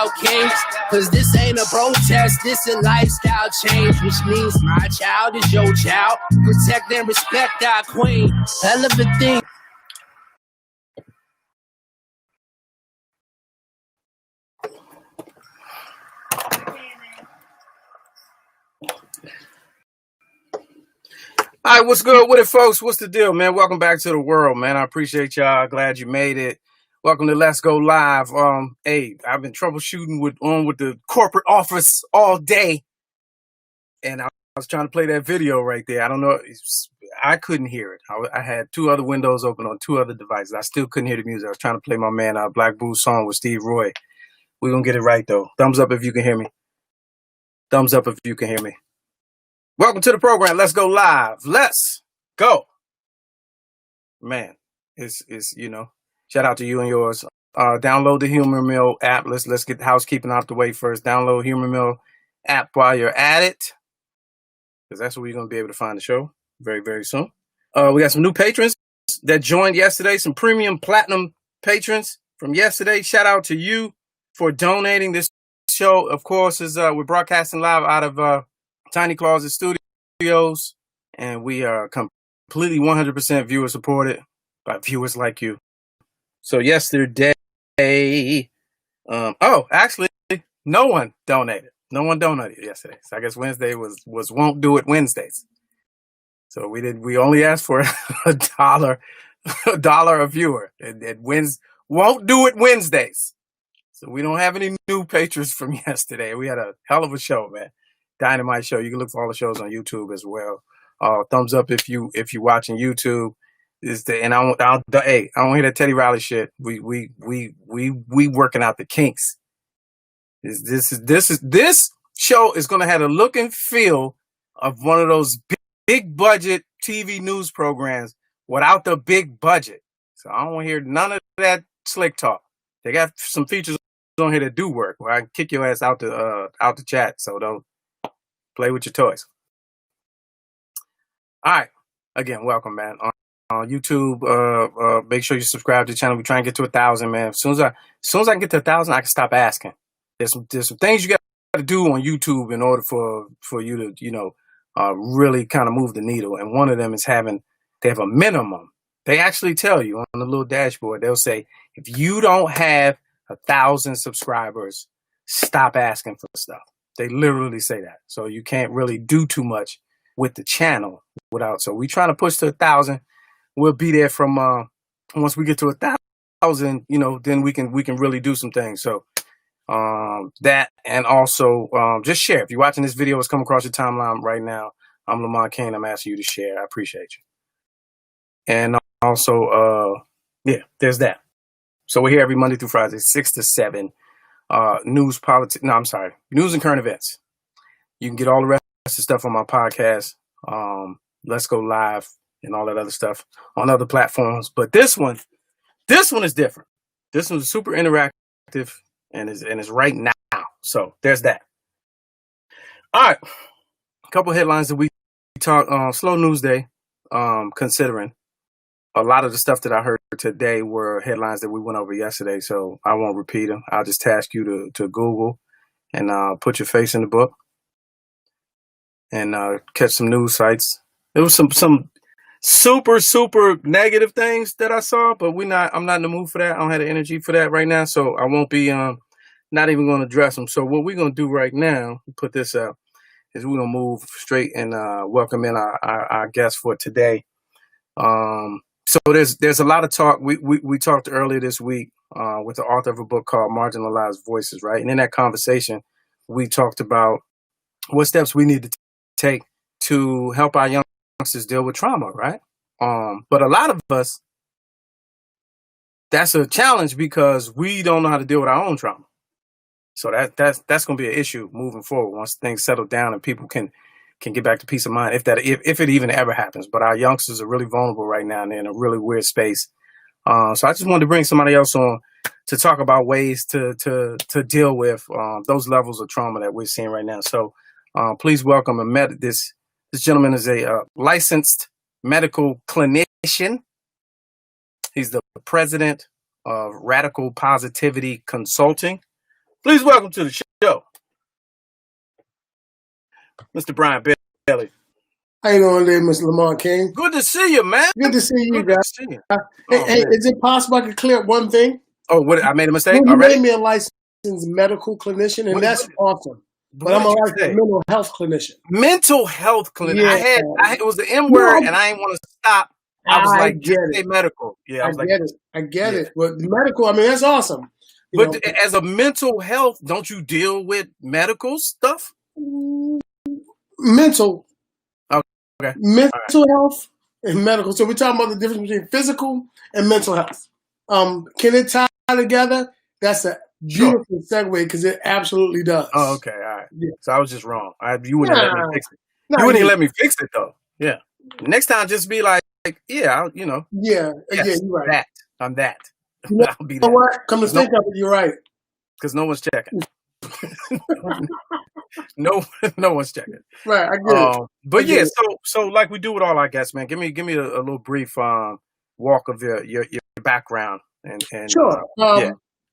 about kings, cause this ain't a protest, this a lifestyle change, which means my child is your child. Protect and respect our queen. Hell of a thing. All right, what's good with it, folks? What's the deal, man? Welcome back to the world, man. I appreciate y'all. Glad you made it. Welcome to Let's Go Live. Hey, I've been troubleshooting with the corporate office all day, and I was trying to play that video right there. I don't know, I couldn't hear it. I had two other windows open on two other devices. I still couldn't hear the music. I was trying to play my man Black Boo's song with Steve Roy. We're gonna get it right though. Thumbs up if you can hear me. Thumbs up if you can hear me. Welcome to the program. Let's go live. Let's go. Man, it's shout out to you and yours. Download the Humor Mill app. Let's get the housekeeping out the way first. Download Humor Mill app while you're at it, because that's where you're going to be able to find the show very, very soon. We got some new patrons that joined yesterday, some premium platinum patrons from yesterday. Shout out to you for donating. This show, of course, is we're broadcasting live out of Tiny Closet Studios, and we are completely 100% viewer supported by viewers like you. So yesterday, actually, no one donated. No one donated yesterday. So I guess Wednesday was Won't Do It Wednesdays. So we only asked for $1 a viewer. It wins Won't Do It Wednesdays. So we don't have any new patrons from yesterday. We had a hell of a show, man. Dynamite show. You can look for all the shows on YouTube as well. Thumbs up if you're watching YouTube. I don't hear that Teddy Riley shit. We working out the kinks. This show is gonna have a look and feel of one of those big budget TV news programs without the big budget. So I don't want to hear none of that slick talk. They got some features on here that do work, where I can kick your ass out the chat. So don't play with your toys. All right. Again, welcome, man. On YouTube, make sure you subscribe to the channel. We try and get to 1,000, man. As soon as I can get to 1,000, I can stop asking. There's some things you got to do on YouTube in order for you to, really kind of move the needle. And one of them is they have a minimum. They actually tell you on the little dashboard, they'll say, if you don't have 1,000 subscribers, stop asking for stuff. They literally say that. So you can't really do too much with the channel without. So we trying to push to 1,000. We'll be there from once we get to 1,000, then we can really do some things. So that, and also just share. If you're watching this video, it's come across your timeline right now. I'm Lamont Kane. I'm asking you to share. I appreciate you. And also, there's that. So we're here every Monday through Friday, 6 to 7. News and current events. You can get all the rest of the stuff on my podcast. Let's Go Live and all that other stuff on other platforms. But this one is different. This one's super interactive and is right now. So there's that. All right. A couple headlines that we talk, slow news day, considering a lot of the stuff that I heard today were headlines that we went over yesterday. So I won't repeat them. I'll just task you to Google and put your face in the book and catch some news sites. There was some super, super negative things that I saw, but I'm not in the mood for that. I don't have the energy for that right now. So I won't be, not even going to address them. So what we're going to do right now, put this up, is we're going to move straight and welcome in our guest for today. So there's a lot of talk. We talked earlier this week with the author of a book called Marginalized Voices, right? And in that conversation, we talked about what steps we need to take to help our youngsters deal with trauma, right? But a lot of us, that's a challenge because we don't know how to deal with our own trauma. So that's going to be an issue moving forward once things settle down and people can get back to peace of mind, if it even ever happens. But our youngsters are really vulnerable right now, and they're in a really weird space. So I just wanted to bring somebody else on to talk about ways to deal with those levels of trauma that we're seeing right now. So please welcome this gentleman is a licensed medical clinician. He's the president of Radical Positivity Consulting. Please welcome to the show, Mr. Brian Bailey. How you doing today, Mr. Lamont King? Good to see you, man. Good to see you, Good guys. to see you. Hey, is it possible I could clear up one thing? Oh, what? I made a mistake You already? made me a licensed medical clinician, and that's awesome. But I'm a licensed mental health clinician. Mental health clinician. Yeah. It was the M word, and I didn't want to stop. I was like, get say medical. Yeah, I get it. But medical, I mean, that's awesome. But as a mental health, don't you deal with medical stuff? Mental. Okay. Mental health and medical. So we're talking about the difference between physical and mental health. Can it tie together? That's a beautiful segue because it absolutely does. Oh, okay. All right. Yeah. So I was just wrong. You wouldn't let me fix it. You wouldn't let me fix it though. Yeah. Next time, just be like, yeah, you know. Yeah, you're right. I'm that. I'll be that. You know what? Come to think of it, you're right. Because no one's checking. no one's checking. Right, I get it. But yeah, so like we do with all our guests, man. Give me a little brief walk of your background and sure.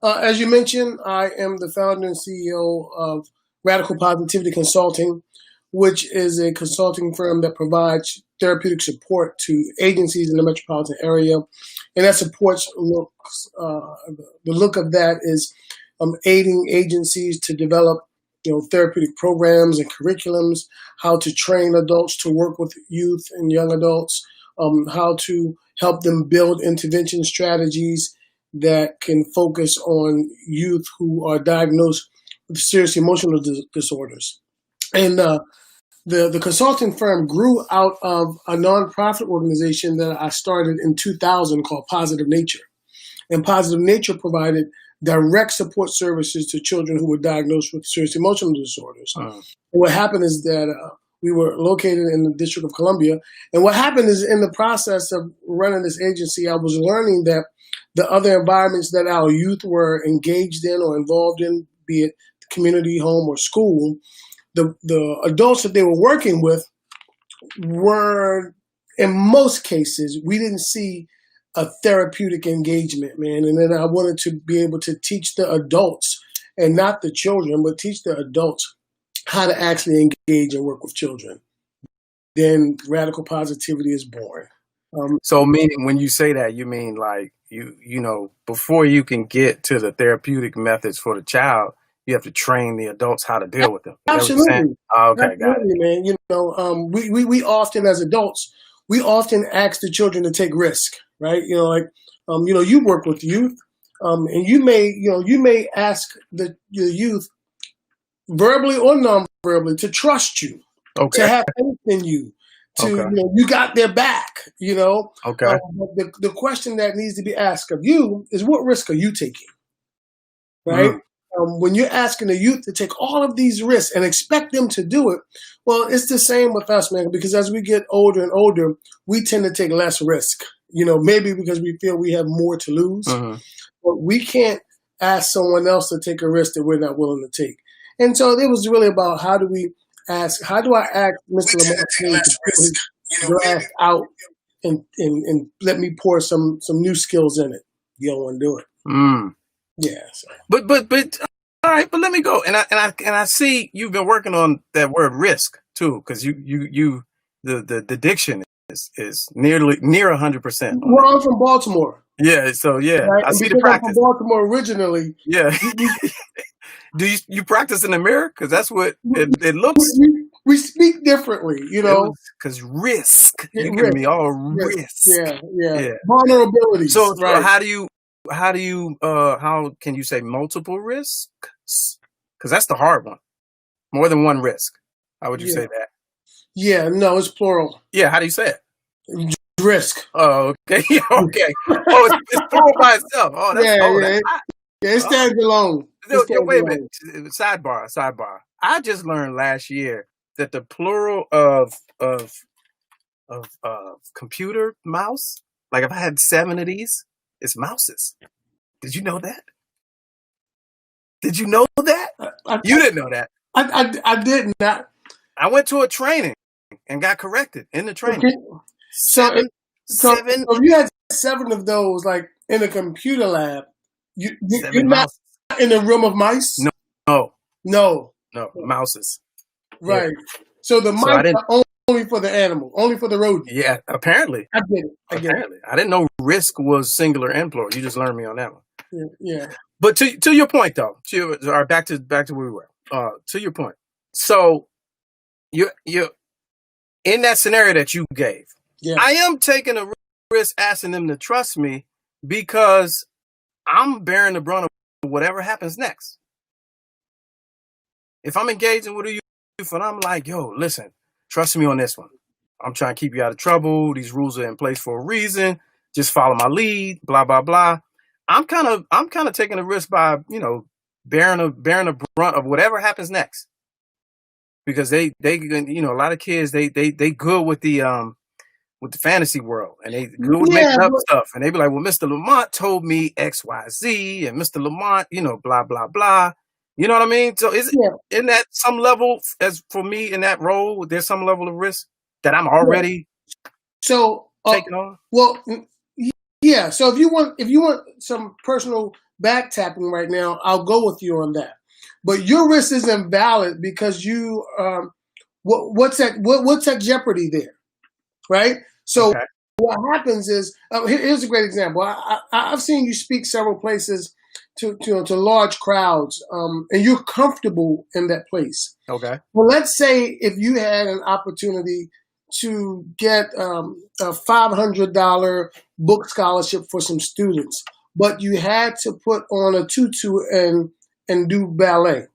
As you mentioned, I am the founder and CEO of Radical Positivity Consulting, which is a consulting firm that provides therapeutic support to agencies in the metropolitan area, and that supports the look of that is aiding agencies to develop therapeutic programs and curriculums, how to train adults to work with youth and young adults, how to help them build intervention strategies that can focus on youth who are diagnosed with serious emotional disorders. And the consulting firm grew out of a nonprofit organization that I started in 2000 called Positive Nature. And Positive Nature provided direct support services to children who were diagnosed with serious emotional disorders. What happened is that we were located in the District of Columbia. And what happened is in the process of running this agency, I was learning that the other environments that our youth were engaged in or involved in, be it community, home, or school, the adults that they were working with were, in most cases, we didn't see a therapeutic engagement, man. And then I wanted to be able to teach the adults, and not the children, but teach the adults how to actually engage and work with children. Then Radical Positivity is born. So meaning when you say that, you mean like you know, before you can get to the therapeutic methods for the child, you have to train the adults how to deal with them. Absolutely. Okay, absolutely, got it. Man. We often, as adults, we often ask the children to take risk, right? You work with youth, and you may ask your youth, verbally or non-verbally, to trust you, to have faith in you, you got their back, Okay. The question that needs to be asked of you is, what risk are you taking, right? When you're asking the youth to take all of these risks and expect them to do it, well, it's the same with us, man, because as we get older and older, we tend to take less risk, maybe because we feel we have more to lose, but we can't ask someone else to take a risk that we're not willing to take. And so it was really about how do I ask Mr. Lamont to put his glass out and let me pour some new skills in it. You don't want to do it. Yeah. So. But all right, but let me go. And I see you've been working on that word risk too, because the diction is near 100%. Well, I'm from Baltimore. Yeah, so yeah, right? I see the practice. I'm from Baltimore originally. Yeah. Do you practice in the mirror? Because that's what it looks. We speak differently, Because risk. You give me all risk. Yeah. Vulnerability. So right. how can you say multiple risks? Because that's the hard one. More than one risk. How would you say that? Yeah, no, it's plural. Yeah, how do you say it? Risk. Oh, okay. Okay. Oh, it's plural by itself. Oh, that's it stands alone. Wait a minute. Sidebar. I just learned last year that the plural of computer mouse, like if I had 7 of these, it's mouses. Did you know that? Did you know that? You didn't know that. I did not. I went to a training and got corrected in the training. Okay. So if you had 7 of those, like in a computer lab, you're not in a room of mice? No. Mouses. Right. So the mice are only for the animal, only for the rodent. Yeah, apparently. I get it. Apparently. I didn't know risk was singular and plural. You just learned me on that one. Yeah. But to your point, though, back to where we were. To your point. So you're in that scenario that you gave. Yeah. I am taking a risk asking them to trust me because I'm bearing the brunt of whatever happens next. If I'm engaging with a youth and I'm like, yo, listen, trust me on this one. I'm trying to keep you out of trouble. These rules are in place for a reason. Just follow my lead, blah, blah, blah. I'm kind of taking a risk by, bearing the brunt of whatever happens next. Because they a lot of kids, they good with the fantasy world, and they good with making up stuff. And they be like, well, Mr. Lamont told me X, Y, Z, and Mr. Lamont, blah, blah, blah. You know what I mean? So in that some level, as for me in that role, there's some level of risk that I'm already taking on? Well, yeah. So if you want some personal back tapping right now, I'll go with you on that. But your risk isn't valid because you what's that jeopardy there, right? So what happens is here's a great example. I've seen you speak several places to large crowds, and you're comfortable in that place. Okay. Well, let's say if you had an opportunity to get a $500 book scholarship for some students, but you had to put on a tutu and do ballet.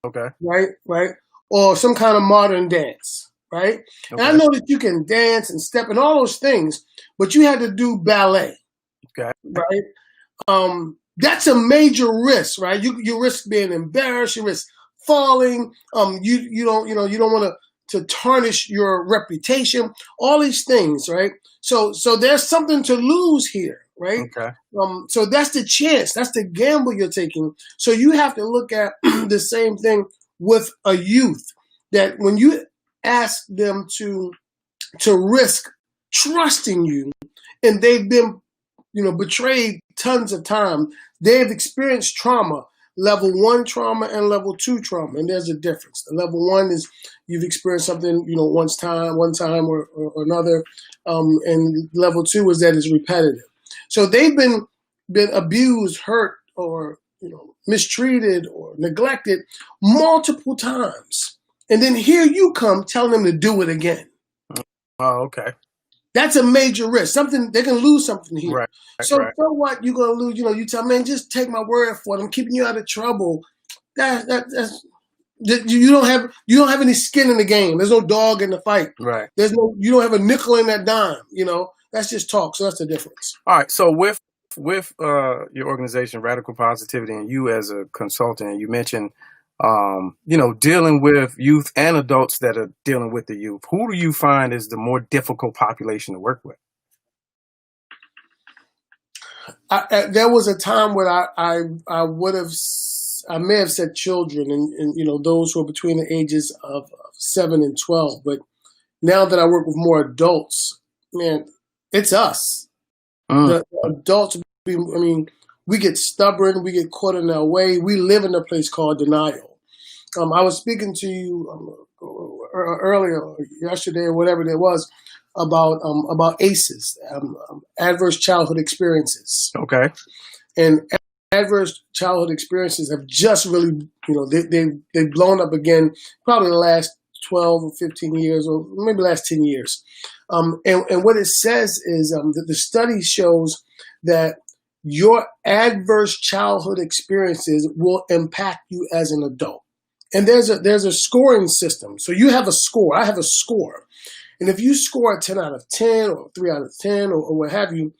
Okay. Right? Or some kind of modern dance, right? Okay. And I know that you can dance and step and all those things, but you had to do ballet. Okay. Right? That's a major risk, right? You risk being embarrassed, you risk falling, you don't want to tarnish your reputation, all these things, right? So there's something to lose here, right? Okay. So that's the chance, that's the gamble you're taking. So you have to look at the same thing with a youth, that when you ask them to risk trusting you, and they've been, betrayed tons of times, they've experienced trauma, level 1 trauma and level 2 trauma, and there's a difference. The level 1 is you've experienced something, one time or another, and level 2 is that it's repetitive. So they've been abused, hurt, or mistreated or neglected multiple times, and then here you come telling them to do it again. Oh, okay. That's a major risk. Something they can lose something here. Right. So what you're gonna lose? You tell man, just take my word for it. I'm keeping you out of trouble. That's you don't have any skin in the game. There's no dog in the fight. Right. You don't have a nickel in that dime. That's just talk. So that's the difference. All right. So with your organization, Radical Positivity, and you as a consultant, you mentioned dealing with youth and adults that are dealing with the youth. Who do you find is the more difficult population to work with? There was a time when I may have said children and those who are between the ages of 7 and 12. But now that I work with more adults, man, it's us. The adults, we get stubborn, we get caught in our way. We live in a place called denial. I was speaking to you earlier, yesterday, or whatever it was, about ACEs, adverse childhood experiences. Okay. And adverse childhood experiences have just really, they've blown up again, probably the last 12 or 15 years, or maybe the last 10 years. And what it says is that the study shows that your adverse childhood experiences will impact you as an adult. And there's a scoring system. So you have a score. I have a score. And if you score a 10 out of 10 or 3 out of 10 or what have you,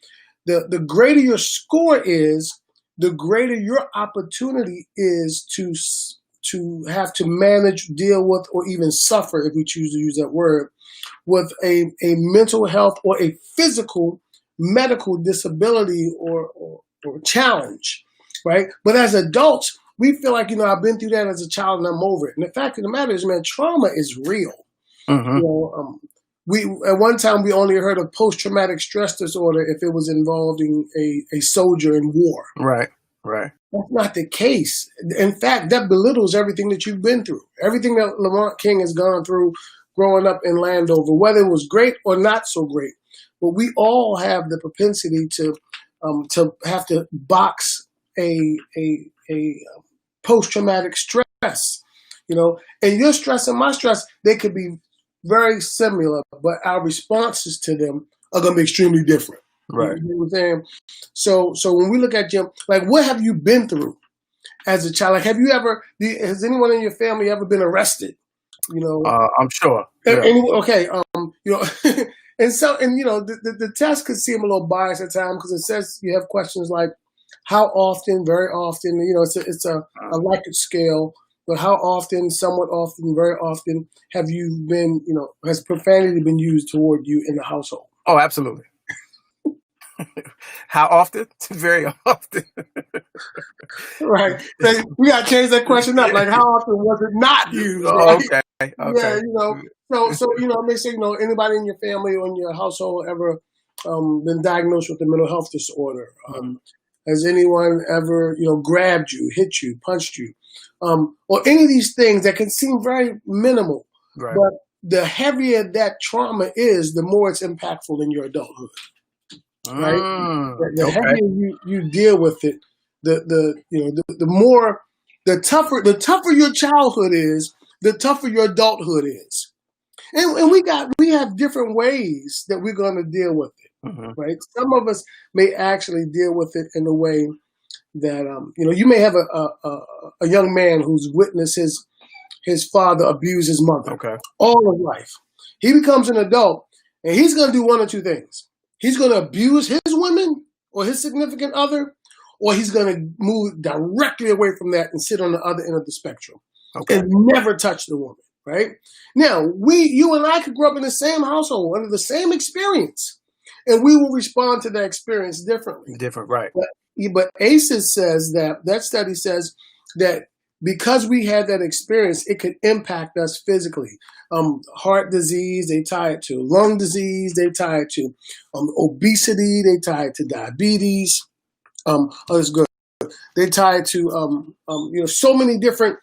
the greater your score is, the greater your opportunity is to have to manage, deal with, or even suffer, if we choose to use that word, with a mental health or a physical medical disability or challenge, right? But as adults, we feel like, I've been through that as a child and I'm over it. And the fact of the matter is, man, trauma is real. Mm-hmm. We at one time we only heard of post-traumatic stress disorder if it was involving a soldier in war. Right. Right. That's not the case. In fact, that belittles everything that you've been through, everything that Lamont King has gone through growing up in Landover, whether it was great or not so great. But we all have the propensity to have to box a post-traumatic stress, and your stress and my stress, they could be very similar, but our responses to them are going to be extremely different. Right. You know what I'm saying? So when we look at Jim, like, what have you been through as a child? Like, has anyone in your family ever been arrested? I'm sure. Yeah. Okay. And the test could seem a little biased at times because it says you have questions like how often, very often. It's a Likert scale, but how often, somewhat often, very often have you been? Has profanity been used toward you in the household? Oh, absolutely. How often? Very often. Right. So we got to change that question up. Like, how often was it not used? Oh, right? okay. Yeah, So they say, anybody in your family or in your household ever been diagnosed with a mental health disorder? Has anyone ever, grabbed you, hit you, punched you, or any of these things that can seem very minimal, right. But the heavier that trauma is, the more it's impactful in your adulthood. Right, the heavier you deal with it, the more, the tougher your childhood is, the tougher your adulthood is, and we have different ways that we're going to deal with it, right? Some of us may actually deal with it in a way that you may have a young man who's witnessed his father abuse his mother all his life. He becomes an adult, and he's going to do one or two things. He's going to abuse his women or his significant other, or he's going to move directly away from that and sit on the other end of the spectrum and never touch the woman, right? Now, you and I could grow up in the same household under the same experience, and we will respond to that experience differently. Different, right. But ACEs says that study says that because we had that experience, it could impact us physically. Heart disease, they tie it to lung disease, they tie it to obesity, they tie it to diabetes. That's good. They tie it to so many different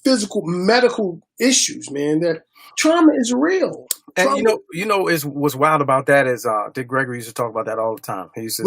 physical, medical issues, man. That trauma is real. And what's wild about that is Dick Gregory used to talk about that all the time. He used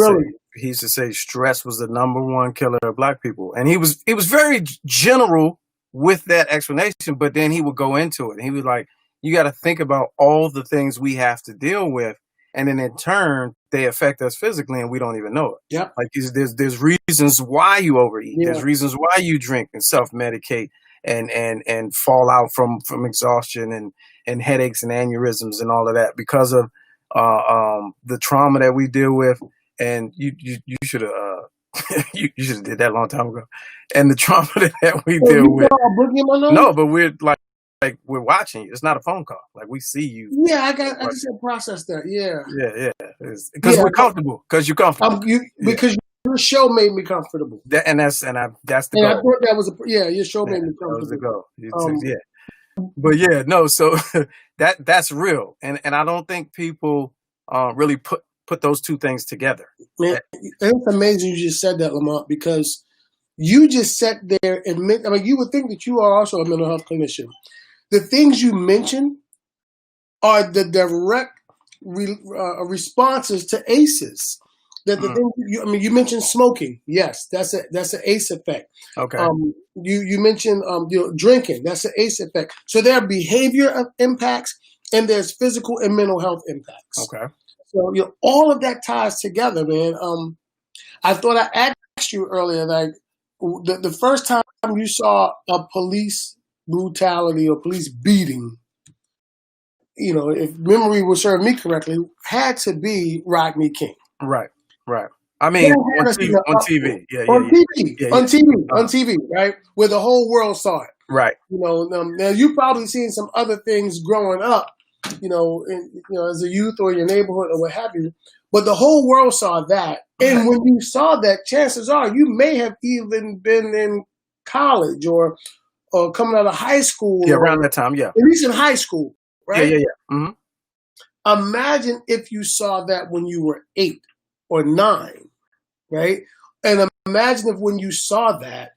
to say stress was the number one killer of Black people, and he was very general with that explanation. But then he would go into it, and he was like, "You got to think about all the things we have to deal with, and then in turn they affect us physically, and we don't even know it." Yeah, like there's reasons why you overeat. Yeah. There's reasons why you drink and self-medicate and fall out from exhaustion and headaches and aneurysms and all of that because of the trauma that we deal with. And you should have you should have did that a long time ago. And the trauma that we deal with. No, but we're like we're watching you. It's not a phone call. Like we see you. Yeah, I just said process that. Yeah. Because we're comfortable. Because you're comfortable. Because your show made me comfortable. That's the goal. I thought that was your show made me comfortable. That was the goal. But so that's real, and I don't think people really put those two things together. Man, it's amazing you just said that, Lamont, because you just sat there and you would think that you are also a mental health clinician. The things you mentioned are the direct responses to ACEs. You mentioned smoking. Yes, that's an ACE effect. Okay. You mentioned drinking. That's an ACE effect. So there are behavior impacts and there's physical and mental health impacts. Okay. So all of that ties together, man. I thought I asked you earlier, like the first time you saw a police brutality or police beating, if memory will serve me correctly, had to be Rodney King. Right. I mean, on TV. On TV, right? Where the whole world saw it. Right. Now you've probably seen some other things growing up, as a youth or your neighborhood or what have you. But the whole world saw that. And when you saw that, chances are you may have even been in college or coming out of high school. Yeah, around that time, yeah. At least in high school, right? Yeah. Mm-hmm. Imagine if you saw that when you were 8 or 9, right? And imagine if when you saw that,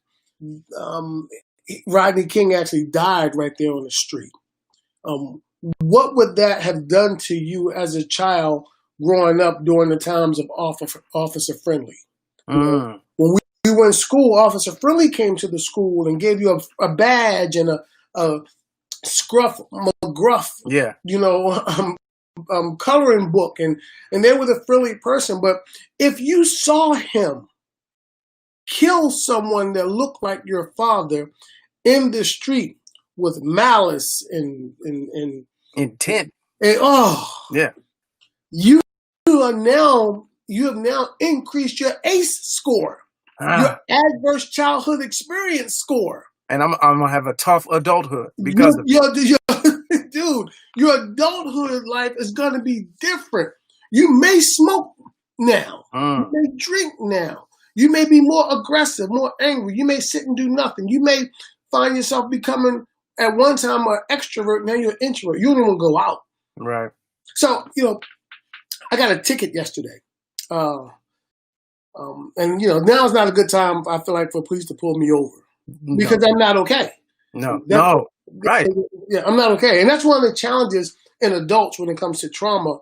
Rodney King actually died right there on the street. What would that have done to you as a child growing up during the times of Officer Friendly? When we were in school, Officer Friendly came to the school and gave you a badge and a Scruff McGruff, coloring book, and they were the friendly person. But if you saw him kill someone that looked like your father in the street with malice and intent, you have now increased your ACE score, your adverse childhood experience score, and I'm gonna have a tough adulthood because dude, your adulthood life is gonna be different. You may smoke now, you may drink now, you may be more aggressive, more angry. You may sit and do nothing. You may find yourself becoming at one time an extrovert, now you're an introvert. You don't even go out. Right. So, I got a ticket yesterday. And now is not a good time, I feel like, for police to pull me over because I'm not okay. No. Right. Yeah, I'm not okay. And that's one of the challenges in adults when it comes to trauma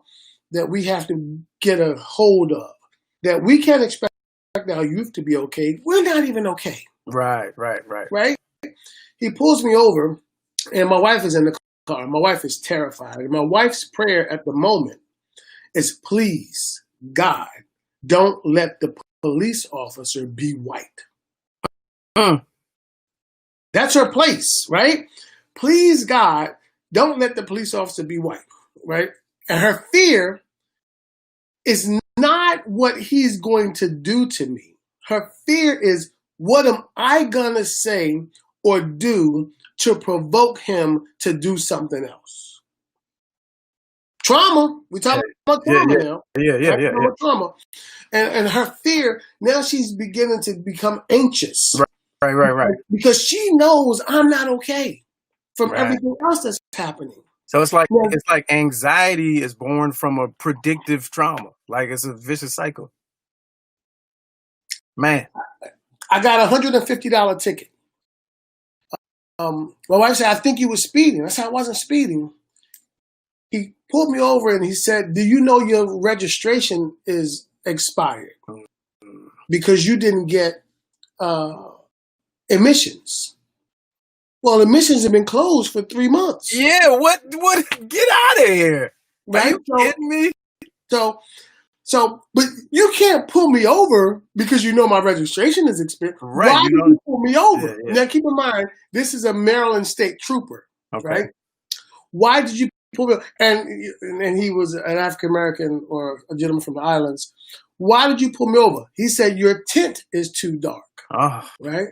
that we have to get a hold of, that we can't expect our youth to be okay. We're not even okay. Right. He pulls me over, and my wife is in the car. My wife is terrified. And my wife's prayer at the moment is, please, God, don't let the police officer be white. That's her place, right? Please, God, don't let the police officer be white, right? And her fear is not what he's going to do to me. Her fear is, what am I going to say or do to provoke him to do something else? Trauma. We're talking about trauma now. Yeah. Trauma. And her fear, now she's beginning to become anxious. Right. Because she knows I'm not okay from everything else that's happening. So it's like anxiety is born from a predictive trauma. Like it's a vicious cycle. Man. I got a $150 ticket. My wife said, I think you were speeding. I said, I wasn't speeding. He pulled me over and he said, do you know your registration is expired because you didn't get emissions? Well, emissions have been closed for 3 months. Yeah, what? Get out of here. Right? Are you kidding me? So, but you can't pull me over because you know my registration is expired. Right. Why did you pull me over? Yeah. Now, keep in mind, this is a Maryland state trooper, right? Why did you pull me over? And he was an African-American or a gentleman from the islands. Why did you pull me over? He said, your tint is too dark, right?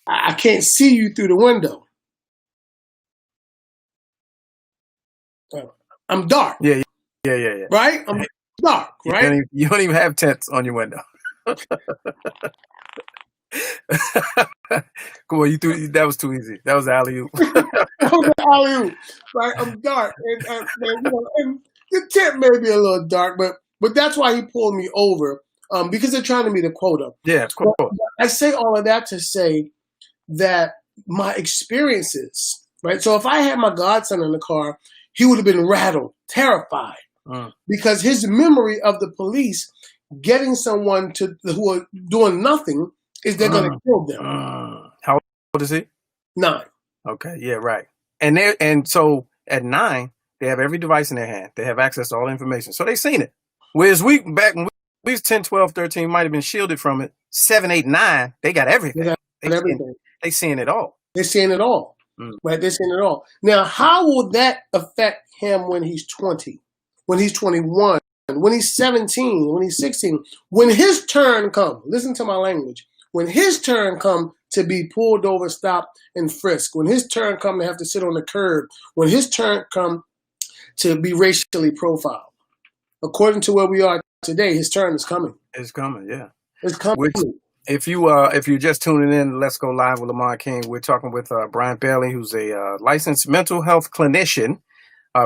I can't see you through the window. I'm dark. Yeah. Right? I'm dark, right? You don't even have tents on your window. Come on, that was too easy. That was alley-oop. Right? I'm dark. And the tent may be a little dark, but that's why he pulled me over, because they're trying to meet a quota. Yeah, of course. I say all of that to say that my experiences, right? So if I had my godson in the car, he would have been rattled, terrified. Because his memory of the police getting someone who are doing nothing is they're going to kill them. How old is he? 9. Okay, yeah, right. And so at 9, they have every device in their hand. They have access to all the information. So they've seen it. Whereas back when we was 10, 12, 13, might have been shielded from it. 7, 8, 9, they got everything. They seeing it all. They're seeing it all. Right? They're seeing it all. Now, how will that affect him when he's 20? When he's 21, when he's 17, when he's 16, when his turn comes, listen to my language, when his turn comes to be pulled over, stopped, and frisked, when his turn comes to have to sit on the curb, when his turn comes to be racially profiled, according to where we are today, his turn is coming. It's coming, yeah. It's coming. If you're just tuning in, Let's Go Live with Lamont King. We're talking with Brian Bailey, who's a licensed mental health clinician,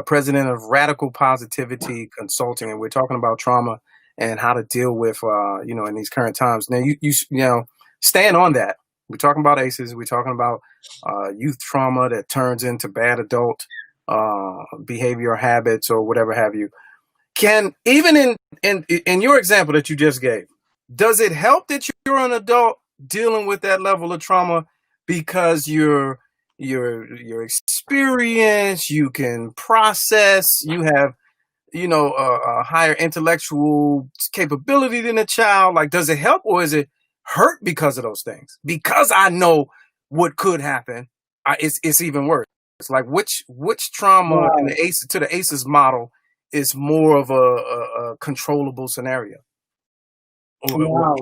president of Radical Positivity Consulting, and we're talking about trauma and how to deal with, in these current times. Now, staying on that, we're talking about ACEs. We're talking about youth trauma that turns into bad adult behavior or habits or whatever have you. Can, even in your example that you just gave, does it help that you're an adult dealing with that level of trauma because your experience, you can process, you have, a higher intellectual capability than a child? Like, does it help, or is it hurt because of those things? Because I know what could happen, it's even worse. It's like, which trauma in the ACEs model is more of a controllable scenario? Wow,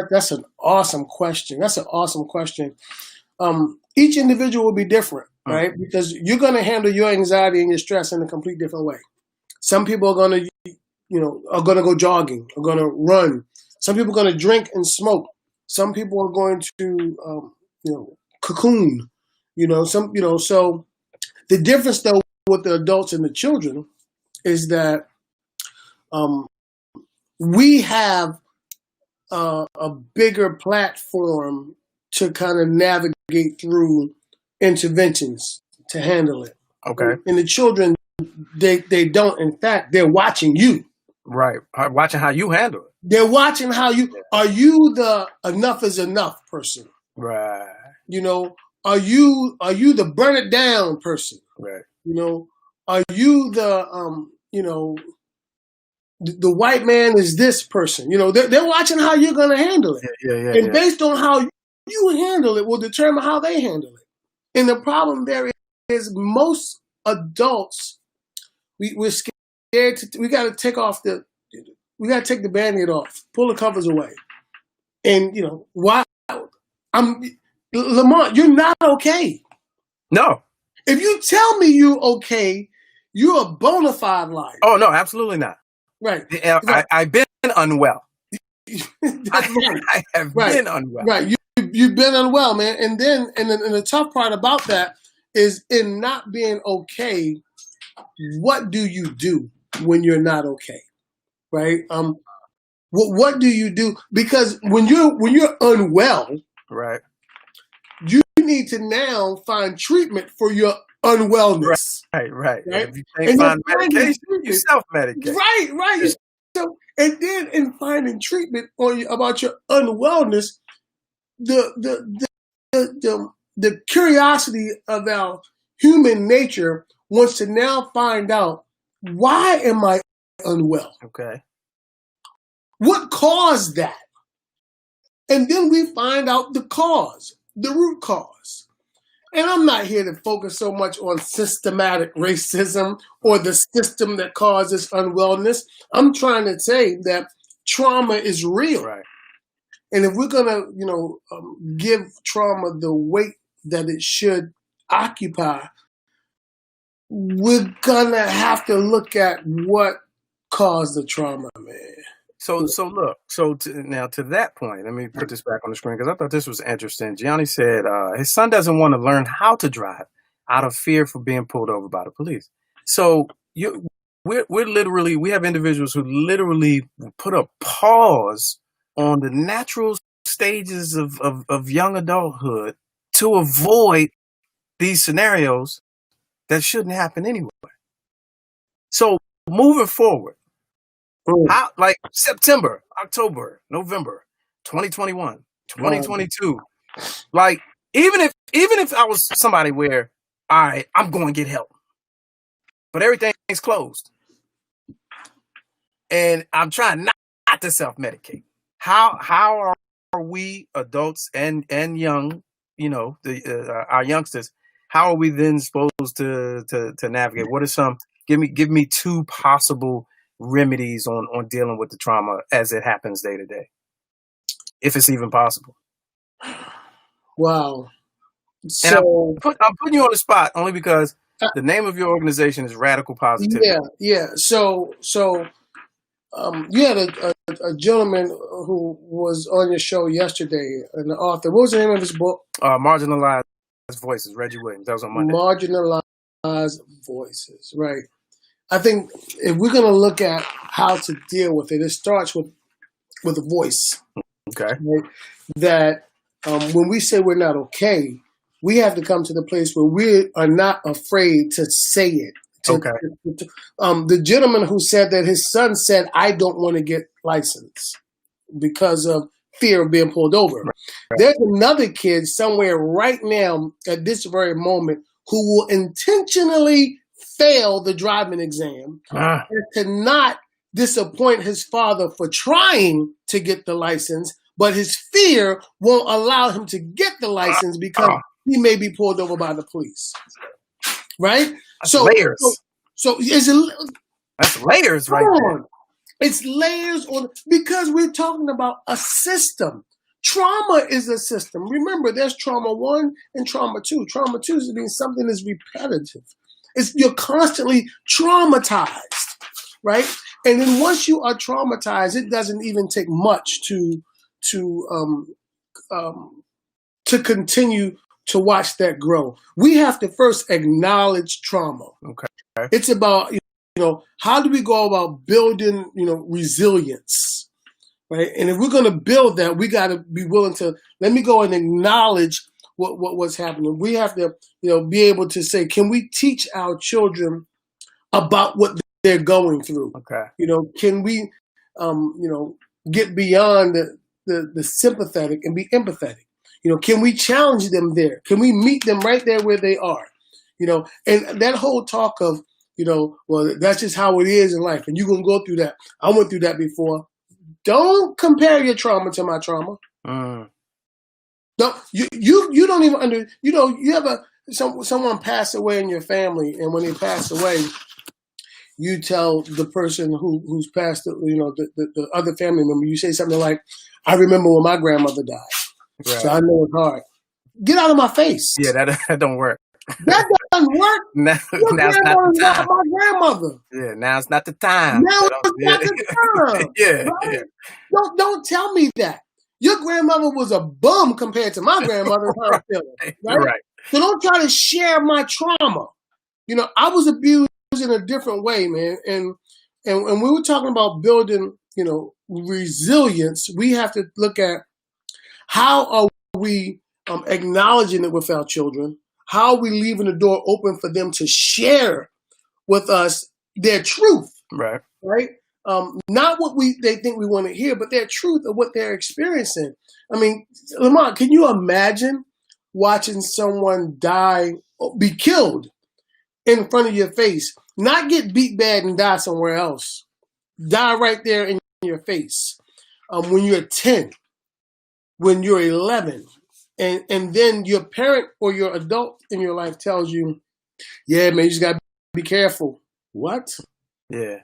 that's an awesome question. That's an awesome question. Each individual will be different, right? Because you're going to handle your anxiety and your stress in a complete different way. Some people are going to, go jogging, are going to run. Some people are going to drink and smoke. Some people are going to, cocoon. So the difference though with the adults and the children is that we have a bigger platform to kind of navigate through interventions to handle it. Okay. And the children, they don't. In fact, they're watching you. Right. Watching how you handle it. They're watching how you, are you the enough is enough person? Right. Are you the burn it down person? Right. Are you the, the white man is this person? They're watching how you're going to handle it. Yeah. Based on how you handle it will determine how they handle it. And the problem there is most adults, we're scared we got to take the Band-Aid off, pull the covers away. And, why? Lamont, you're not okay. No. If you tell me you're okay, you're a bona fide liar. Oh, no, absolutely not. Right. I've been unwell. That's right. I have been unwell. Right. You've been unwell, man. And the tough part about that is, in not being okay, what do you do when you're not okay? Right? What do you do? Because when you're unwell, right, you need to now find treatment for your unwellness. Right. If you can't find medication, you self-medicate. Right. So, and then in finding treatment about your unwellness, the curiosity of our human nature wants to now find out, why am I unwell? Okay. What caused that? And then we find out the cause, the root cause. And I'm not here to focus so much on systematic racism or the system that causes unwellness. I'm trying to say that trauma is real. Right. And if we're going to, give trauma the weight that it should occupy, we're going to have to look at what caused the trauma, man. So now to that point, let me put this back on the screen because I thought this was interesting. Gianni said his son doesn't want to learn how to drive out of fear for being pulled over by the police. So we have individuals who literally put a pause on the natural stages of young adulthood to avoid these scenarios that shouldn't happen anyway. So moving forward, how, like September, October, November, 2021, 2022, like even if I was somebody where, all right, I'm going to get help, but everything's closed, and I'm trying not to self-medicate. How are we adults and young, our youngsters? How are we then supposed to navigate? What are some? Give me two possible remedies on dealing with the trauma as it happens day to day, if it's even possible. Wow. And I'm putting you on the spot only because the name of your organization is Radical Positivity. Yeah. So you had a gentleman who was on your show yesterday, an author. What was the name of his book? Marginalized Voices, Reggie Williams. That was on Monday. Marginalized Voices, right. I think if we're going to look at how to deal with it, it starts with a voice. Okay. Right? That when we say we're not okay, we have to come to the place where we are not afraid to say it. The gentleman who said that his son said, "I don't want to get licensed because of fear of being pulled over." Right. There's another kid somewhere right now at this very moment who will intentionally fail the driving exam and to not disappoint his father for trying to get the license, but his fear won't allow him to get the license because he may be pulled over by the police. Right? That's layers. So that's layers right there. It's layers because we're talking about a system. Trauma is a system. Remember, there's trauma 1 and trauma 2. Trauma 2 means something is repetitive. You're constantly traumatized, right? And then once you are traumatized, it doesn't even take much to continue to watch that grow. We have to first acknowledge trauma. Okay. It's about, how do we go about building, resilience, right? And if we're going to build that, we got to be willing to, let me go and acknowledge what's happening. We have to, be able to say, can we teach our children about what they're going through? Okay. Can we, get beyond the sympathetic and be empathetic? Can we challenge them there? Can we meet them right there where they are? And that whole talk of, well, that's just how it is in life, and you're going to go through that. I went through that before. Don't compare your trauma to my trauma. Don't you don't even you have someone pass away in your family, and when they pass away, you tell the person who's passed, the other family member, you say something like, "I remember when my grandmother died, so I know it's hard." Get out of my face. Yeah, that don't work. That doesn't work. Now's not the time. My grandmother. Yeah, now's not the time. Now it's not the time. Yeah, right? yeah. Don't tell me that. Your grandmother was a bum compared to my grandmother. Right? So don't try to share my trauma. I was abused in a different way, man. And when we were talking about building, resilience, we have to look at how are we acknowledging it with our children. How are we leaving the door open for them to share with us their truth? Right. Not what they think we want to hear, but their truth of what they're experiencing. I mean, Lamont, can you imagine watching someone die, be killed in front of your face, not get beat bad and die somewhere else, die right there in your face when you're 10, when you're 11, and then your parent or your adult in your life tells you, "Yeah, man, you just gotta be careful." What? Yeah.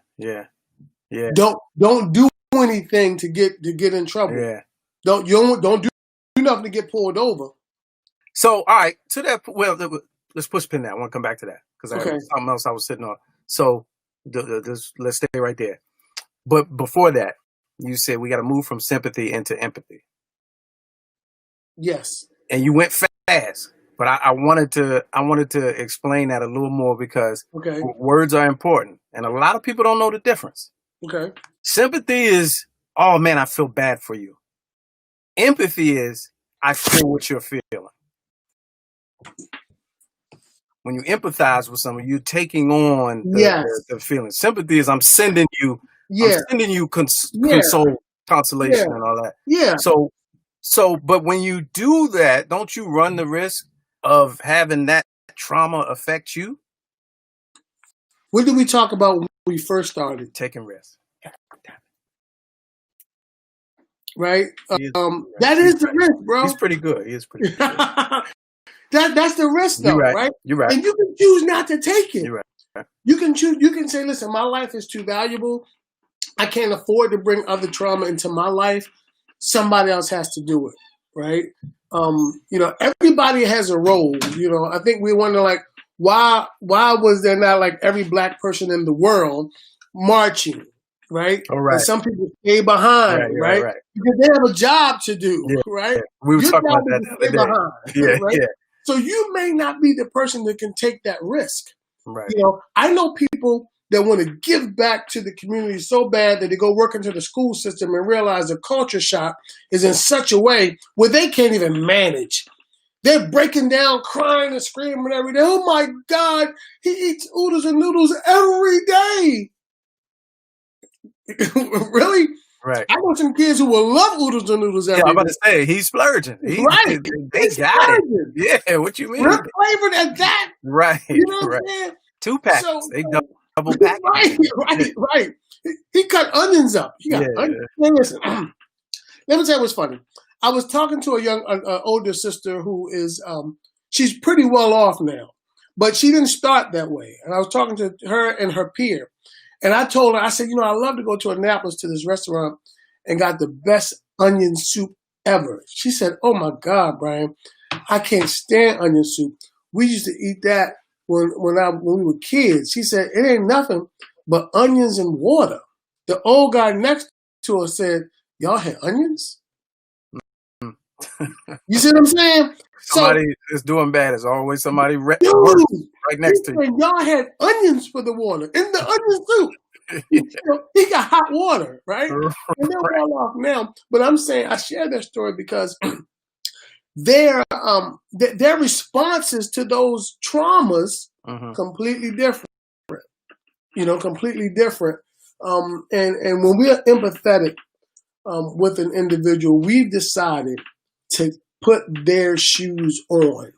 Don't do anything to get in trouble. Yeah. Don't do nothing to get pulled over. So, all right, to that. Well, let's push pin that. I want to come back to that because I had something else I was sitting on. So, let's stay right there. But before that, you said we got to move from sympathy into empathy. Yes. And you went fast, but I wanted to explain that a little more because words are important, and a lot of people don't know the difference. Okay. Sympathy is, oh man, I feel bad for you. Empathy is, I feel what you're feeling. When you empathize with someone, you're taking on the feeling. Sympathy is, I'm sending you consolation and all that. Yeah. So, but when you do that, don't you run the risk of having that trauma affect you? What did we talk about when we first started? Taking risks. Right? That is the risk, bro. He's pretty good. He is pretty good. That's the risk, though, right? You're right. And you can choose not to take it. You're right. You can choose. You can say, "Listen, my life is too valuable. I can't afford to bring other trauma into my life. Somebody else has to do it." Right? Everybody has a role. I think we wonder, like, why was there not like every black person in the world marching? Right? All right. And some people stay behind, right? Because they have a job to do, right? Yeah. We were talking about that the other day. Right? So you may not be the person that can take that risk. Right. I know people that want to give back to the community so bad that they go work into the school system and realize the culture shock is in such a way where they can't even manage. They're breaking down, crying and screaming every day. Oh my God, he eats oodles and noodles every day. Really? Right. I know some kids who will love oodles and noodles every day. I'm about to say, he's splurging. Right. They got it. Yeah, what you mean? Real flavored at that. Right. You know what right. I'm saying? 2 packs. So, they double pack. Right. He cut onions up. He got onions. Now listen, let me tell you what's funny. I was talking to a young, older sister who is, she's pretty well off now, but she didn't start that way. And I was talking to her and her peer. And I told her, I said, I love to go to Annapolis to this restaurant and got the best onion soup ever. She said, oh my God, Brian, I can't stand onion soup. We used to eat that when we were kids. She said, it ain't nothing but onions and water. The old guy next to her said, y'all had onions? You see what I'm saying? Somebody is doing bad. There's always somebody right next to you. Y'all had onions for the water in the onion soup. He got hot water, right? And they're well off now. But I'm saying I share that story because their responses to those traumas completely different. Completely different. And when we are empathetic with an individual, we've decided to put their shoes on,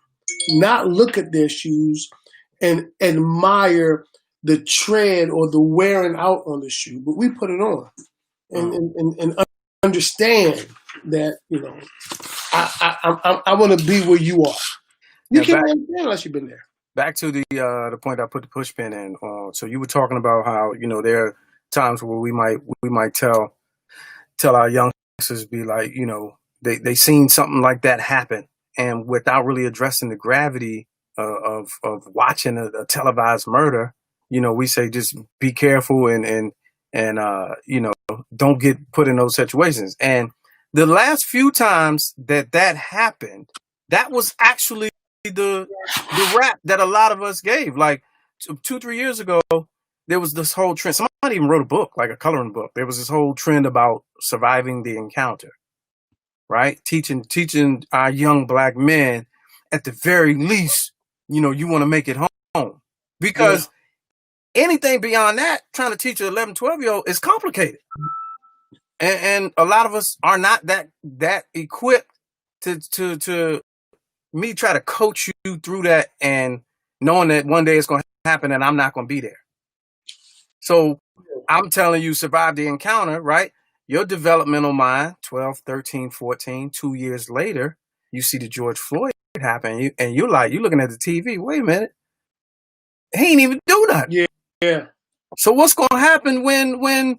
not look at their shoes and admire the tread or the wearing out on the shoe, but we put it on and understand that, I want to be where you are. You can't understand unless you've been there. Back to the point I put the push pin in. So you were talking about how, there are times where we might tell our youngsters, be like, they seen something like that happen, and without really addressing the gravity of watching a televised murder, we say just be careful and don't get put in those situations. And the last few times that happened, that was actually the rap that a lot of us gave. Like 2-3 years ago, there was this whole trend. Somebody even wrote a book, like a coloring book. There was this whole trend about surviving the encounter, right? Teaching our young Black men, at the very least, you want to make it home. Because anything beyond that, trying to teach an 11, 12-year-old is complicated. And a lot of us are not that equipped to me try to coach you through that, and knowing that one day it's going to happen and I'm not going to be there. So I'm telling you, survive the encounter, right? Your developmental mind, 12, 13, 14, 2 years later, you see the George Floyd happen, and you're looking at the TV, wait a minute, he ain't even do nothing. Yeah. So what's going to happen when we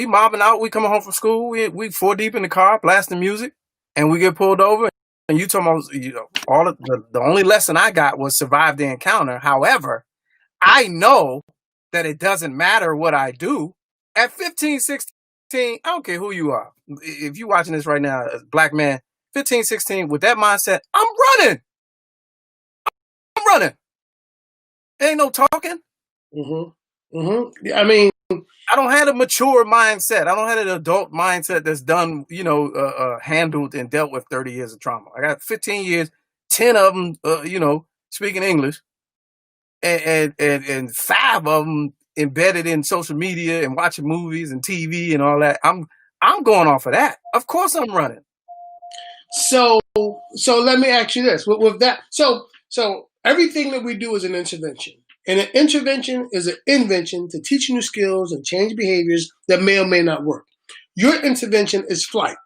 mobbing out, we coming home from school, we 4 deep in the car, blasting music, and we get pulled over, and you talking about, all of the only lesson I got was survive the encounter. However, I know that it doesn't matter what I do. At 15, 16, I don't care who you are. If you're watching this right now, as a Black man, 15, 16, with that mindset, I'm running. Ain't no talking. I mean, I don't have a mature mindset. I don't have an adult mindset that's done, handled and dealt with 30 years of trauma. I got 15 years, 10 of them, speaking English, and 5 of them embedded in social media and watching movies and TV and all that. I'm going off of that. Of course I'm running. So let me ask you this. With that, so everything that we do is an intervention. And an intervention is an invention to teach new skills and change behaviors that may or may not work. Your intervention is flight,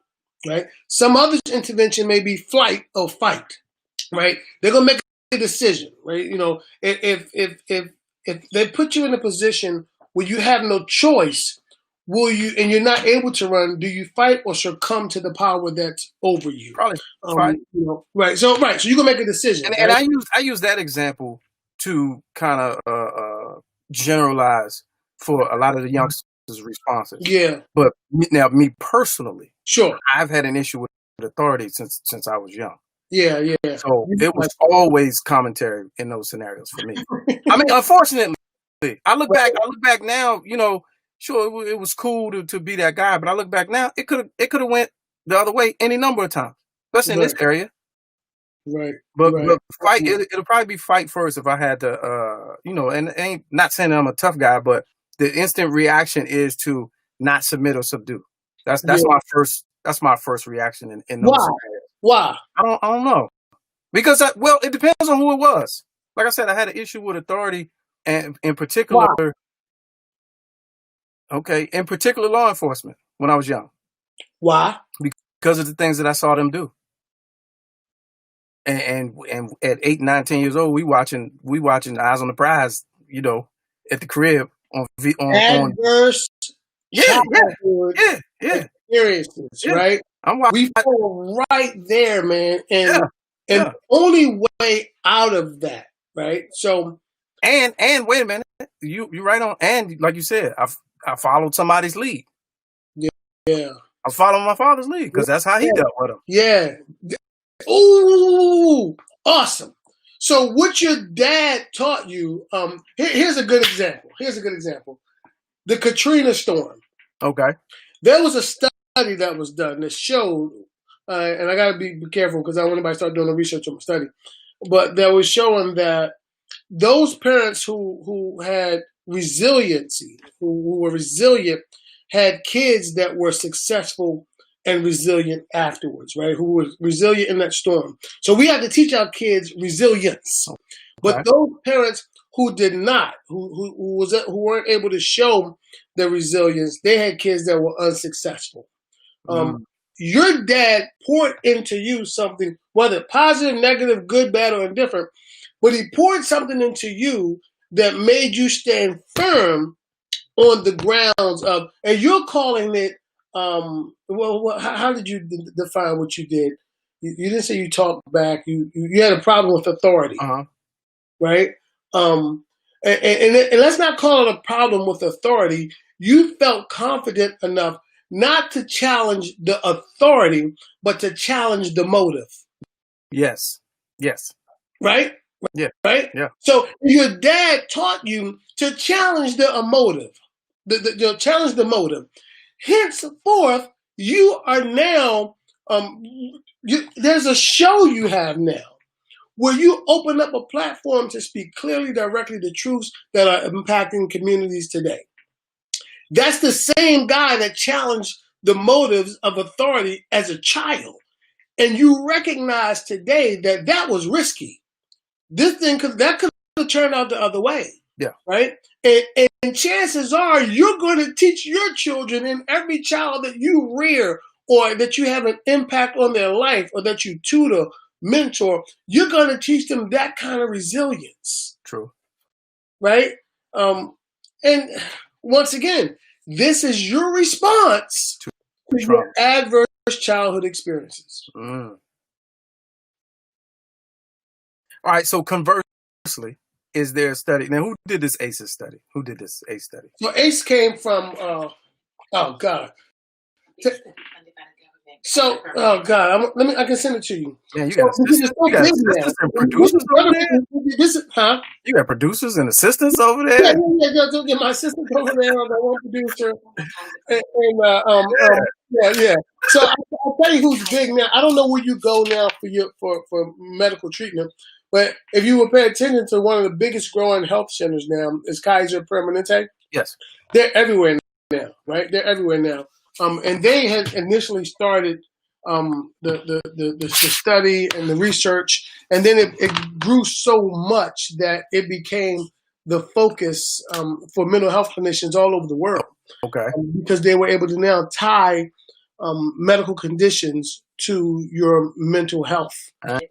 right? Some others' intervention may be flight or fight, right? They're going to make a decision, right? If they put you in a position where you have no choice, and you're not able to run, do you fight or succumb to the power that's over you? Probably fight. Right. So you can make a decision. And I use that example to kind of generalize for a lot of the youngsters' responses. Yeah. But now, me personally, sure, I've had an issue with authority since I was young. Yeah. So it was always commentary in those scenarios for me. I mean, unfortunately, I look back now, you know, sure it was cool to be that guy, but I look back now, it could have went the other way any number of times, especially in this area. Right. But Right. fight, it'll probably be fight first if I had to, you know, and ain't not saying that I'm a tough guy, but the instant reaction is to not submit or subdue. That's my first reaction in those scenarios. Why? I don't know, because well, it depends on who it was. Like I said, I had an issue with authority, and in particular, in particular law enforcement when I was young. Why? Because of the things that I saw them do. And at 8, 9, 10 years old, we watching Eyes on the Prize, you know, at the crib on adverse experiences, right? We fall right there, man, and the only way out of that, right? So, and wait a minute, you right on, and like you said, I followed somebody's lead. Yeah. I was following my father's lead because that's how he dealt with him. Yeah. Ooh, awesome. So what your dad taught you, here's a good example. The Katrina storm. Okay. There was a study that was done that showed, and I got to be careful because I don't want anybody to start doing the research on my study, but that was showing that those parents who had resiliency, who were resilient, had kids that were successful and resilient afterwards, right? Who were resilient in that storm. So we had to teach our kids resilience. But those parents who did not, who weren't able to show the resilience, they had kids that were unsuccessful. Your dad poured into you something, whether positive, negative, good, bad, or indifferent, but he poured something into you that made you stand firm on the grounds of, and you're calling it, how did you define what you did? You didn't say you talked back. You had a problem with authority, right? And let's not call it a problem with authority. You felt confident enough not to challenge the authority, but to challenge the motive. Yes. Right? Yeah. Right? Yeah. So your dad taught you to challenge the motive, challenge the motive. Henceforth, you are now, there's a show you have now where you open up a platform to speak clearly, directly the truths that are impacting communities today. That's the same guy that challenged the motives of authority as a child. And you recognize today that that was risky. That could have turned out the other way. Yeah. Right? And chances are you're going to teach your children, and every child that you rear or that you have an impact on their life or that you tutor, mentor, you're going to teach them that kind of resilience. True. Right? And once again, this is your response to your adverse childhood experiences. All right. So conversely, is there a study? Now, who did this ACEs study? Who did this ACE study? So ACE came from, oh God. So, oh God, I can send it to you. Man, you got assistants and producers over there? You got producers and assistants over there? Yeah, my assistant over there, my one producer. Yeah. So I'll tell you who's big now. I don't know where you go now for medical treatment, but if you would pay attention to one of the biggest growing health centers now is Kaiser Permanente. Yes. They're everywhere now, right? They're everywhere now. And they had initially started the study and the research, and then it grew so much that it became the focus for mental health clinicians all over the world. Okay. Because they were able to now tie medical conditions to your mental health. And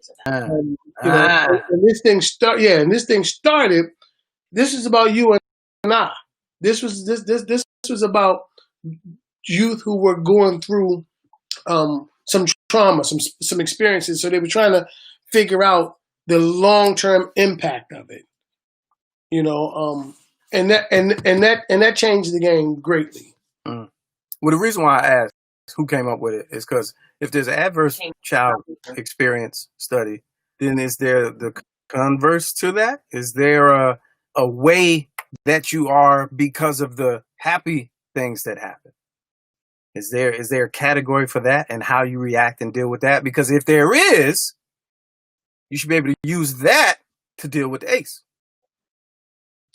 this thing started. This is about you and I. This was about youth who were going through some trauma, some experiences. So they were trying to figure out the long-term impact of it. You know, and that changed the game greatly. Well, the reason why I asked who came up with it is because if there's an adverse child experience study, then is there the converse to that? Is there a way that you are because of the happy things that happen? Is there a category for that and how you react and deal with that? Because if there is, you should be able to use that to deal with the ace.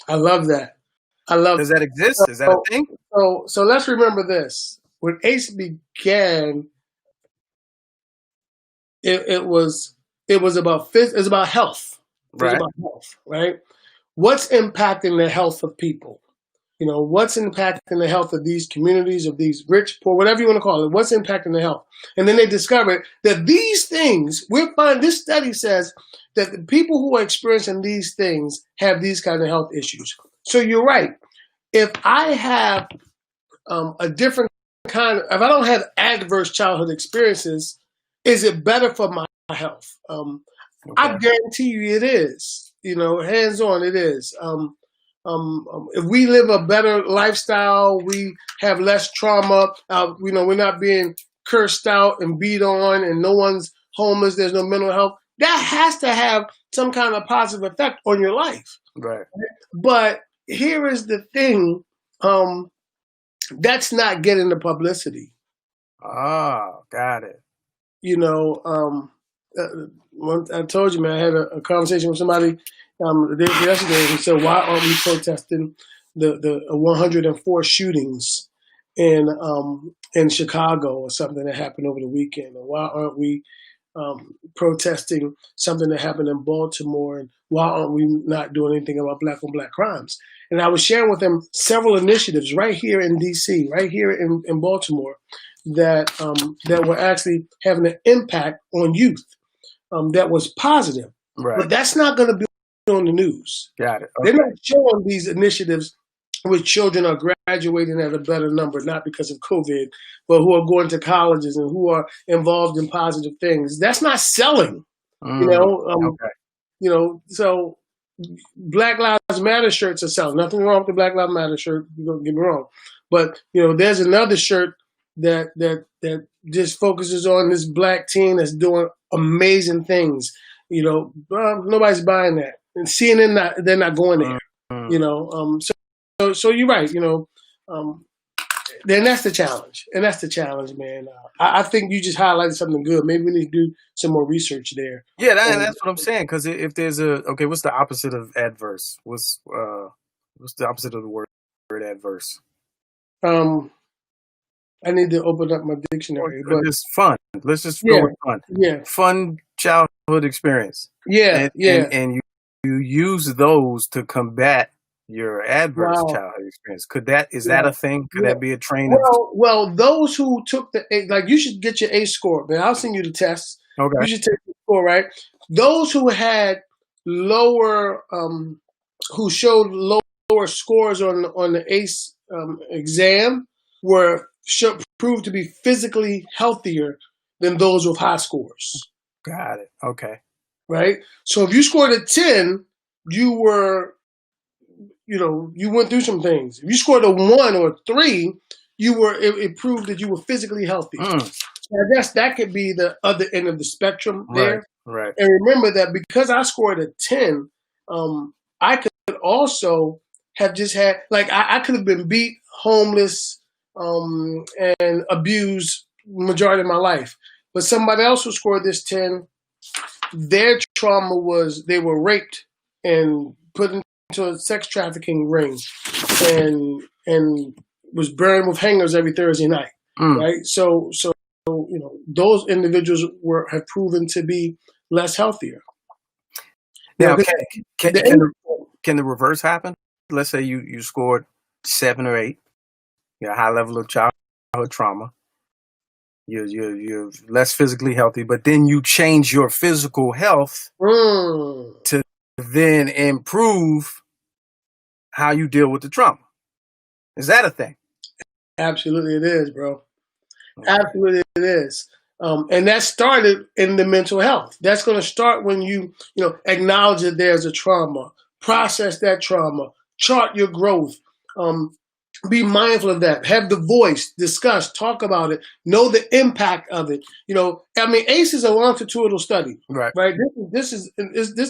I love that. I love. Does that exist? Is that a thing? So let's remember this. When ACE began, it was about it's about health. Right. It's about health, right? What's impacting the health of people? You know, what's impacting the health of these communities, of these rich, poor, whatever you want to call it? What's impacting the health? And then they discovered that these things, this study says that the people who are experiencing these things have these kind of health issues. So you're right. If I have a different if I don't have adverse childhood experiences, is it better for my health? Okay. I guarantee you it is. You know, hands on, it is. If we live a better lifestyle, we have less trauma. You know, we're not being cursed out and beat on, and no one's homeless. There's no mental health. That has to have some kind of positive effect on your life. Right. But here is the thing. That's not getting the publicity. Oh, got it. You know, I told you, man, I had a conversation with somebody yesterday who said, why aren't we protesting the 104 shootings in Chicago or something that happened over the weekend? Or why aren't we protesting something that happened in Baltimore? And why aren't we not doing anything about black on black crimes? And I was sharing with them several initiatives right here in D.C., right here in Baltimore, that were actually having an impact on youth that was positive. Right. But that's not going to be on the news. Got it. Okay. They're not showing these initiatives where children are graduating at a better number, not because of COVID, but who are going to colleges and who are involved in positive things. That's not selling. You know, okay. You know, so Black Lives Matter shirts are selling. Nothing wrong with the Black Lives Matter shirt. Don't get me wrong, but you know, there's another shirt that just focuses on this black teen that's doing amazing things. You know, nobody's buying that, and CNN they're not going there. You know, so you're right. You know, then that's the challenge, man. I think you just highlighted something good. Maybe we need to do some more research there. Yeah, that's what I'm saying. Because if there's what's the opposite of adverse? What's the opposite of the word adverse? I need to open up my dictionary. But just fun. Let's just go with fun. Yeah, fun childhood experience. Yeah, and you use those to combat your adverse childhood experience. Is that a thing? Could that be a training? Well, those who took you should get your ACE score, man. I'll send you the test. Okay. You should take the score, right? Those who had lower, who showed lower scores on the ACE exam proved to be physically healthier than those with high scores. Got it. Okay. Right? So if you scored a 10, you were, you know, you went through some things. If you scored a 1 or a 3, it proved that you were physically healthy. So I guess that could be the other end of the spectrum there. Right. And remember that because I scored a 10, I could also have just had, I could have been beat, homeless, and abused majority of my life. But somebody else who scored this 10, their trauma was they were raped and put into a sex trafficking ring and was burned with hangers every Thursday night. Right? So you know, those individuals have proven to be less healthier. Now, can the reverse happen? Let's say you scored 7 or 8, you know, high level of childhood trauma. You're less physically healthy, but then you change your physical health to then improve how you deal with the trauma. Is that a thing? Absolutely, it is, bro. Absolutely, it is. And that started in the mental health. That's going to start when you acknowledge that there's a trauma, process that trauma, chart your growth, be mindful of that, have the voice, discuss, talk about it, know the impact of it. You know, I mean, ACE is a longitudinal study, right? This is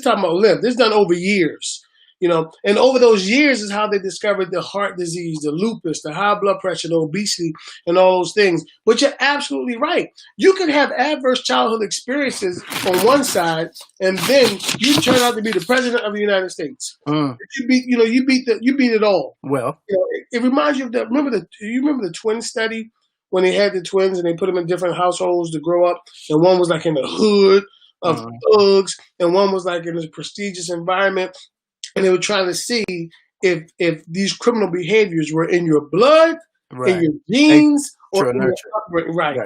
talking about live. This is done over years. And over those years is how they discovered the heart disease, the lupus, the high blood pressure, the obesity, and all those things. But you're absolutely right. You can have adverse childhood experiences on one side, and then you turn out to be the president of the United States. You beat it all. Well, it reminds you of that. Remember the twin study when they had the twins and they put them in different households to grow up, and one was like in the hood of thugs, and one was like in a prestigious environment. And they were trying to see if these criminal behaviors were in your blood, in your genes, or in your upbringing. Right.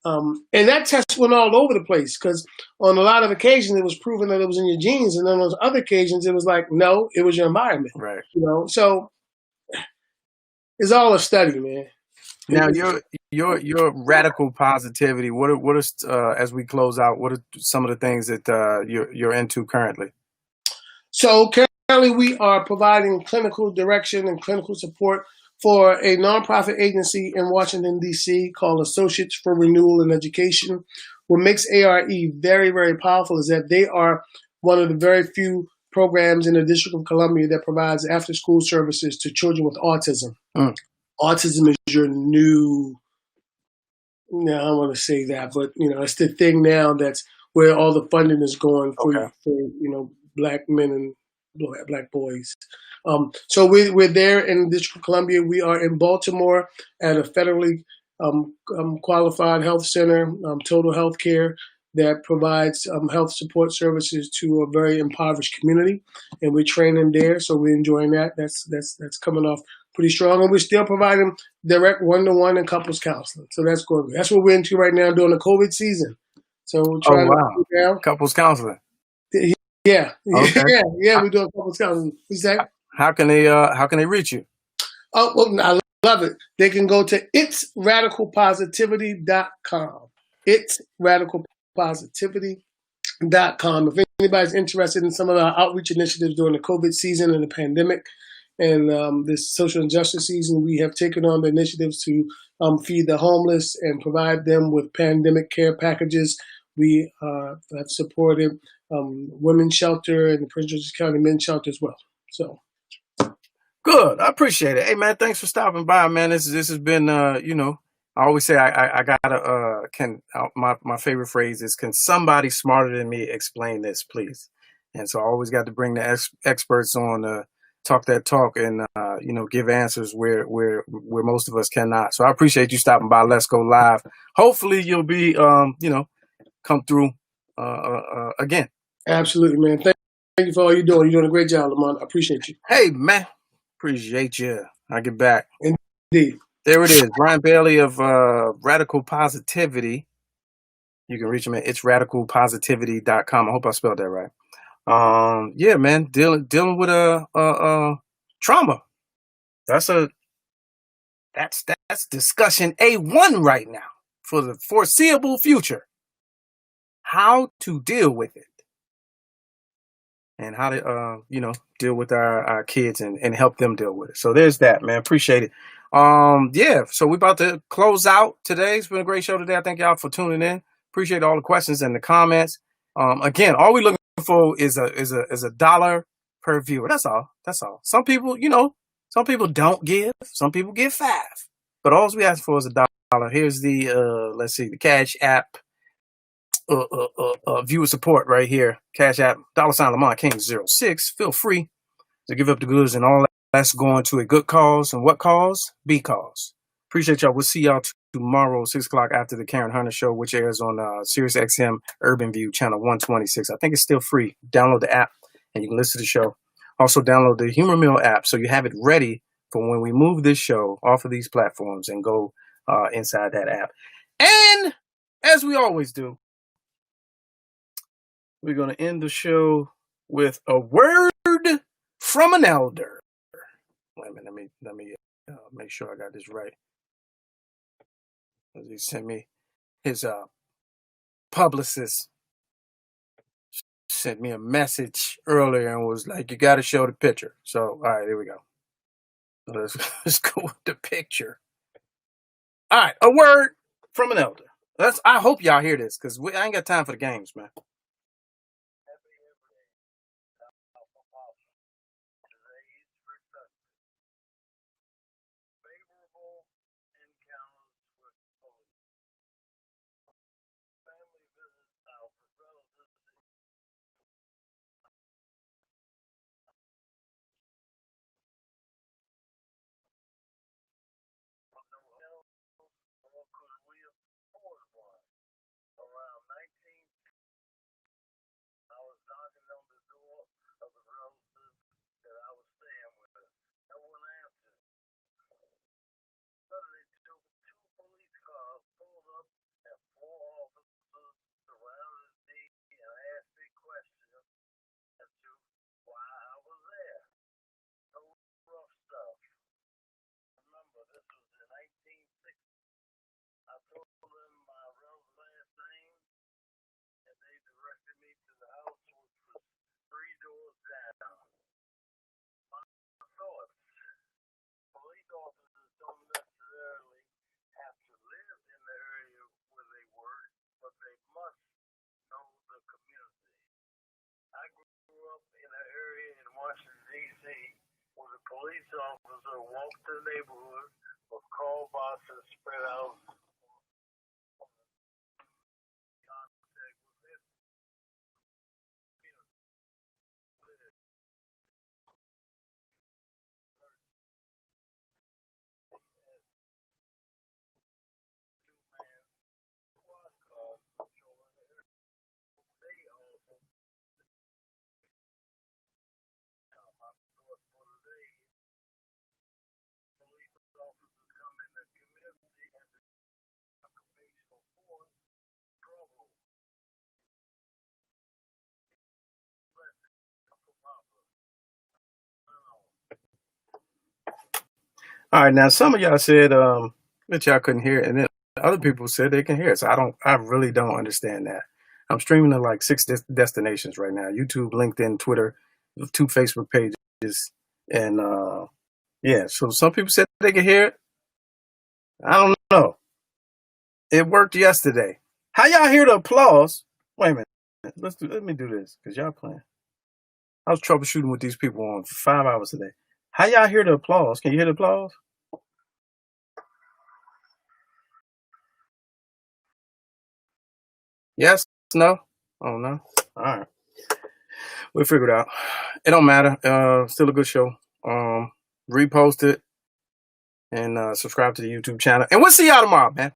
And that test went all over the place because on a lot of occasions it was proven that it was in your genes, and then on those other occasions it was like, no, it was your environment. Right. So it's all a study, man. Now your radical positivity. What are as we close out? What are some of the things that you're into currently? So currently we are providing clinical direction and clinical support for a nonprofit agency in Washington, D.C. called Associates for Renewal and Education. What makes ARE very, very powerful is that they are one of the very few programs in the District of Columbia that provides after-school services to children with autism. Autism is your new, I don't want to say that, but it's the thing now that's where all the funding is going for Black men and Black boys. So we're there in the District of Columbia. We are in Baltimore at a federally qualified health center, Total Health Care, that provides health support services to a very impoverished community, and we're training there. So we're enjoying that. That's coming off pretty strong, and we're still providing direct one-to-one and couples counseling. So that's going good. That's what we're into right now during the COVID season. So we're trying to put down couples counseling. Yeah. Okay. Yeah. We're doing couples counseling. Exactly. How can they reach you? Oh, well, I love it. They can go to itsradicalpositivity.com. Itsradicalpositivity.com. If anybody's interested in some of our outreach initiatives during the COVID season and the pandemic and this social injustice season, we have taken on the initiatives to feed the homeless and provide them with pandemic care packages. We have supported women's shelter and the Prince George's County Men's Shelter as well. So. Good. I appreciate it. Hey, man, thanks for stopping by, man. This has been, I always say I gotta, my favorite phrase is, can somebody smarter than me explain this, please? And so I always got to bring the experts on, talk that talk and, give answers where most of us cannot. So I appreciate you stopping by. Let's Go Live. Hopefully you'll be, come through, again. Absolutely, man. Thank you for all you're doing. You're doing a great job, Lamont. I appreciate you. Hey, man. Appreciate you. I'll get back. Indeed. There it is. Brian Bailey of Radical Positivity. You can reach him at itsradicalpositivity.com. I hope I spelled that right. Yeah, man. Dealing with trauma. That's discussion A1 right now for the foreseeable future. How to deal with it. And how to, deal with our kids and help them deal with it. So there's that, man. Appreciate it. Yeah. So we're about to close out today. It's been a great show today. I thank y'all for tuning in. Appreciate all the questions and the comments. Again, all we're looking for is a dollar per viewer. That's all. Some people, some people don't give. Some people give $5. But all we ask for is $1. Here's the, the Cash App. Viewer support right here. Cash App, $Lamont King 06. Feel free to give up the goods and all that's going to a good cause. And what cause? Be cause. Appreciate y'all. We'll see y'all tomorrow, 6 o'clock after the Karen Hunter Show, which airs on Sirius XM Urban View channel 126. I think it's still free. Download the app and you can listen to the show. Also download the Humor Mill app so you have it ready for when we move this show off of these platforms and go inside that app. And as we always do, we're going to end the show with a word from an elder. Wait a minute, let me make sure I got this right. He sent me his publicist sent me a message earlier and was like, "You got to show the picture." So, all right, here we go. Let's go with the picture. All right, a word from an elder. I hope y'all hear this because I ain't got time for the games, man. in an area in Washington, D.C., where the police officer walked the neighborhood with call boxes spread out. All right, now some of y'all said that y'all couldn't hear it, and then other people said they can hear it. So I really don't understand that. I'm streaming to like 6 destinations right now: YouTube, LinkedIn, Twitter, 2 Facebook pages, and yeah. So some people said they could hear it. I don't know. It worked yesterday. How y'all hear the applause? Wait a minute. Let me do this because y'all playing. I was troubleshooting with these people on for 5 hours today. How y'all hear the applause? Can you hear the applause? Yes? No? Oh, no? All right. We'll figure it out. It don't matter. Still a good show. Repost it and subscribe to the YouTube channel. And we'll see y'all tomorrow, man.